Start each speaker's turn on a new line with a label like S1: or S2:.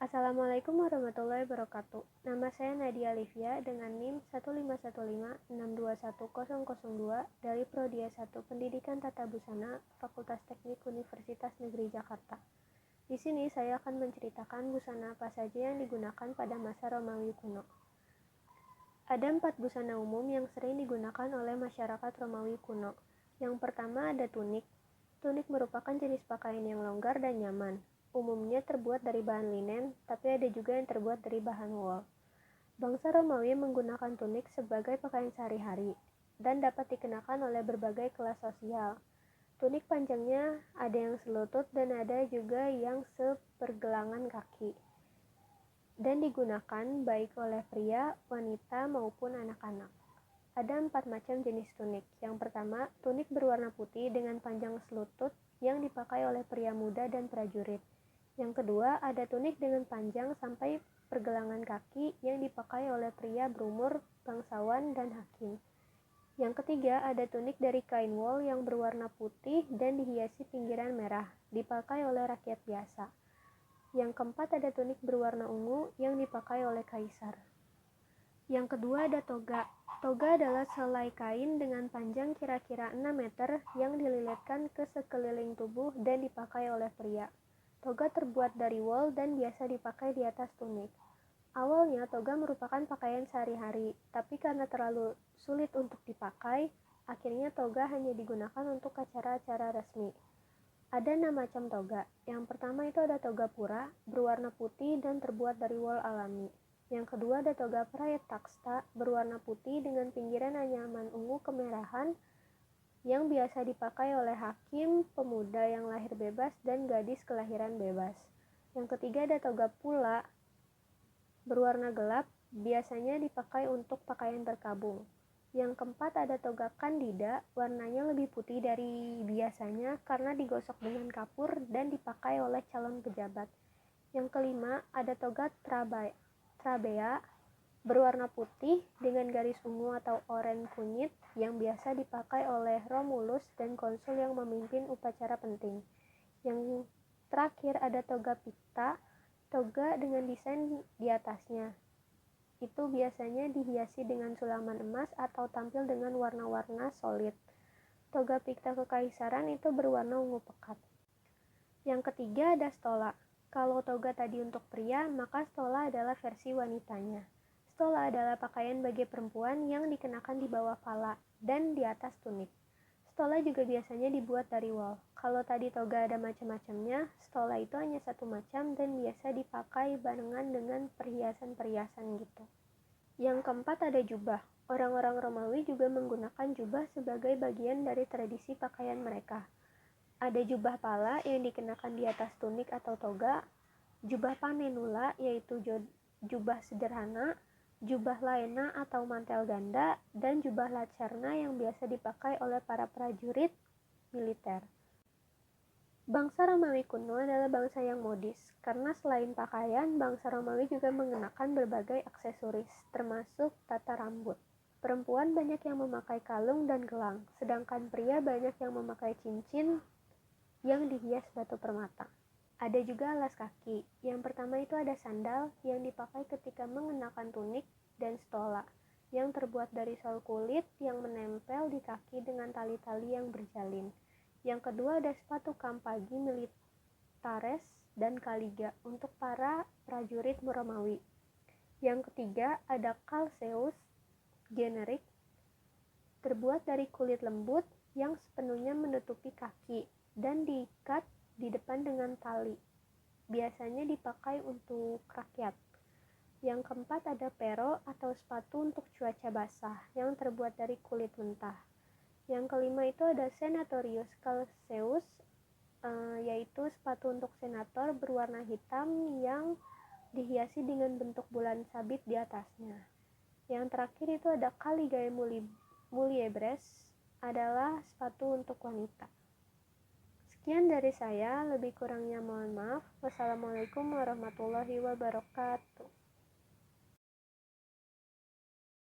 S1: Assalamualaikum warahmatullahi wabarakatuh. Nama saya Nadia Livia dengan NIM 15156210002 dari Prodi S1 Pendidikan Tata Busana Fakultas Teknik Universitas Negeri Jakarta. Di sini saya akan menceritakan busana apa saja yang digunakan pada masa Romawi kuno. Ada 4 busana umum yang sering digunakan oleh masyarakat Romawi kuno. Yang pertama ada tunik. Tunik merupakan jenis pakaian yang longgar dan nyaman. Umumnya terbuat dari bahan linen, tapi ada juga yang terbuat dari bahan wol. Bangsa Romawi menggunakan tunik sebagai pakaian sehari-hari dan dapat dikenakan oleh berbagai kelas sosial. Tunik panjangnya ada yang selutut dan ada juga yang sepergelangan kaki dan digunakan baik oleh pria, wanita maupun anak-anak. Ada 4 macam jenis tunik. Yang pertama, tunik berwarna putih dengan panjang selutut yang dipakai oleh pria muda dan prajurit. Yang kedua, ada tunik dengan panjang sampai pergelangan kaki yang dipakai oleh pria berumur, bangsawan, dan hakim. Yang ketiga, ada tunik dari kain wol yang berwarna putih dan dihiasi pinggiran merah, dipakai oleh rakyat biasa. Yang keempat, ada tunik berwarna ungu yang dipakai oleh kaisar. Yang kedua, ada toga. Toga adalah selai kain dengan panjang kira-kira 6 meter yang dililitkan ke sekeliling tubuh dan dipakai oleh pria. Toga terbuat dari wol dan biasa dipakai di atas tunik. Awalnya toga merupakan pakaian sehari-hari, tapi karena terlalu sulit untuk dipakai, akhirnya toga hanya digunakan untuk acara-acara resmi. Ada 6 macam toga. Yang pertama itu ada toga pura, berwarna putih dan terbuat dari wol alami. Yang kedua ada toga praetaksta, berwarna putih dengan pinggiran anyaman ungu kemerahan, yang biasa dipakai oleh hakim, pemuda yang lahir bebas, dan gadis kelahiran bebas. Yang ketiga ada toga pula, berwarna gelap, biasanya dipakai untuk pakaian berkabung. Yang keempat ada toga kandida, warnanya lebih putih dari biasanya karena digosok dengan kapur dan dipakai oleh calon pejabat. Yang kelima ada toga trabea, berwarna putih dengan garis ungu atau oranye kunyit yang biasa dipakai oleh Romulus dan konsul yang memimpin upacara penting. Yang terakhir ada toga picta, toga dengan desain di atasnya. Itu biasanya dihiasi dengan sulaman emas atau tampil dengan warna-warna solid. Toga picta kekaisaran itu berwarna ungu pekat. Yang ketiga ada stola. Kalau toga tadi untuk pria, maka stola adalah versi wanitanya. Stola adalah pakaian bagi perempuan yang dikenakan di bawah pala dan di atas tunik. Stola juga biasanya dibuat dari wol. Kalau tadi toga ada macam-macamnya, stola itu hanya satu macam dan biasa dipakai barengan dengan perhiasan-perhiasan gitu. Yang keempat ada jubah. Orang-orang Romawi juga menggunakan jubah sebagai bagian dari tradisi pakaian mereka. Ada jubah pala yang dikenakan di atas tunik atau toga, jubah panenula yaitu jubah sederhana, jubah laena atau mantel ganda, dan jubah lacerna yang biasa dipakai oleh para prajurit militer. Bangsa Romawi kuno adalah bangsa yang modis, karena selain pakaian, bangsa Romawi juga mengenakan berbagai aksesoris, termasuk tata rambut. Perempuan banyak yang memakai kalung dan gelang, sedangkan pria banyak yang memakai cincin yang dihias batu permata. Ada juga alas kaki. Yang pertama itu ada sandal yang dipakai ketika mengenakan tunik dan stola, yang terbuat dari sol kulit yang menempel di kaki dengan tali-tali yang berjalin. Yang kedua ada sepatu kampagi militares dan kaliga untuk para prajurit Romawi. Yang ketiga ada calceus generik, terbuat dari kulit lembut yang sepenuhnya menutupi kaki dan diikat di depan dengan tali. Biasanya dipakai untuk rakyat. Yang keempat ada pero atau sepatu untuk cuaca basah yang terbuat dari kulit mentah. Yang kelima itu ada senatorius calceus, yaitu sepatu untuk senator berwarna hitam yang dihiasi dengan bentuk bulan sabit di atasnya. Yang terakhir itu ada caligae muliebres, adalah sepatu untuk wanita. Sekian dari saya, lebih kurangnya mohon maaf. Wassalamualaikum warahmatullahi wabarakatuh.